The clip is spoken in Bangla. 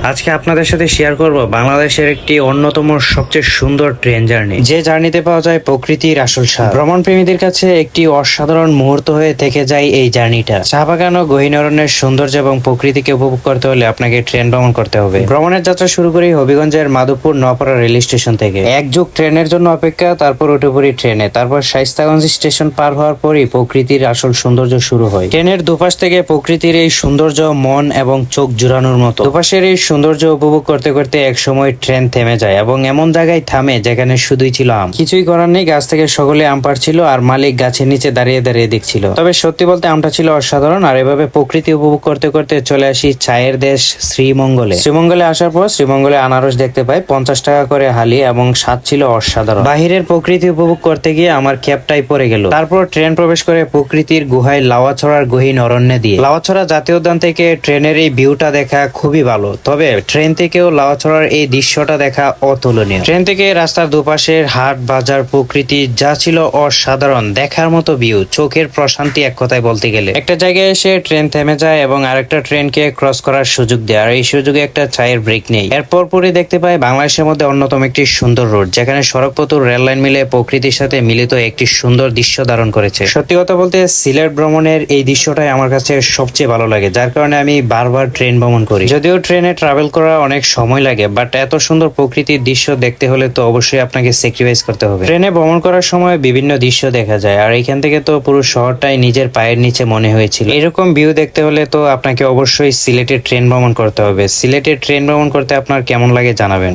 আজকে আপনাদের সাথে শেয়ার করব বাংলাদেশের একটি অন্যতম সবচেয়ে সুন্দর ট্রেন জার্নি, যে জার্নিতে পাওয়া যায় প্রকৃতির আসল স্বাদ। ভ্রমণ প্রেমীদের কাছে একটি অসাধারণ মুহূর্ত হয়ে থেকে যায় এই জার্নিটা। চা বাগান ও গহীন অরণ্যের সৌন্দর্য এবং প্রকৃতিকে উপভোগ করতে হলে আপনাকে ট্রেন ভ্রমণ করতে হবে। ভ্রমণের যাত্রা শুরু করি হবিগঞ্জের মাধবপুর নওপাড়া রেল স্টেশন থেকে। এক যুগ ট্রেনের জন্য অপেক্ষা, তারপর উঠে পড়ি ট্রেনে। তারপর শায়েস্তাগঞ্জ স্টেশন পার হওয়ার পরই প্রকৃতির আসল সৌন্দর্য শুরু হয়। ট্রেনের দুপাশ থেকে প্রকৃতির এই সৌন্দর্য মন এবং চোখ জুড়ানোর মতো। দুপাশের এই সৌন্দর্য উপভোগ করতে করতে এক সময় ট্রেন থেমে যায় এবং এমন জায়গায় থামে যেখানে শুধুই ছিল আম। কিছুই করার নেই, গাছ থেকে সকলে আম পাড়ছিল আর মালিক গাছের নিচে দাঁড়িয়ে দাঁড়িয়ে দেখছিল। তবে সত্যি বলতে আমটা ছিল অসাধারণ। আর এভাবে প্রকৃতি উপভোগ করতে করতে চলে আসি চায়ের দেশ শ্রীমঙ্গলে। শ্রীমঙ্গলে আসার পর শ্রীমঙ্গলে আনারস দেখতে পাই 50 টাকা করে হালি এবং স্বাদ ছিল অসাধারণ। বাহিরের প্রকৃতি উপভোগ করতে গিয়ে আমার ক্যাবটাই পড়ে গেল। তারপর ট্রেন প্রবেশ করে প্রকৃতির গুহায় লাওয়াছড়ার গহীন অরণ্যে দিয়ে। লাওয়াছড়া জাতীয় উদ্যান থেকে ট্রেনের এই ভিউটা দেখা খুবই ভালো, তবে ট্রেন থেকেও লাওয়াছড়ার এই দৃশ্যটা দেখা অতুলনীয়। ট্রেন থেকে রাস্তার দুপাশের হাট বাজার প্রকৃতি যা ছিল অসাধারণ, দেখার মতো ভিউ, চোখের প্রশান্তি এক কথায় বলতে গেলে। একটা জায়গায় এসে ট্রেন থেমে যায় এবং আরেকটা ট্রেনকে ক্রস করার সুযোগ দেয়, আর এই সুযোগে একটা চায়ের ব্রেক নেই। এরপর পরে দেখতে পাই বাংলাদেশের মধ্যে অন্যতম একটি সুন্দর রোড, যেখানে সড়কপথ ও রেল লাইন মিলে প্রকৃতির সাথে মিলিত একটি সুন্দর দৃশ্য ধারণ করেছে। সত্যি কথা বলতে সিলেট ভ্রমণের এই দৃশ্যটাই আমার কাছে সবচেয়ে ভালো লাগে, যার কারণে আমি বারবার ট্রেন ভ্রমণ করি। যদিও ট্রেনে ট্রাভেল করা অনেক সময় লাগে, বাট এত সুন্দর প্রকৃতির দৃশ্য দেখতে হলে তো অবশ্যই আপনাকে স্যাক্রিফাইস করতে হবে। ট্রেনে ভ্রমণ করার সময় বিভিন্ন দৃশ্য দেখা যায়, আর এখান থেকে তো পুরো শহরটাই নিজের পায়ের নিচে মনে হয়েছিল। এরকম ভিউ দেখতে হলে তো আপনাকে অবশ্যই সিলেটের ট্রেন ভ্রমণ করতে হবে। সিলেটের ট্রেন ভ্রমণ করতে আপনার কেমন লাগে জানাবেন।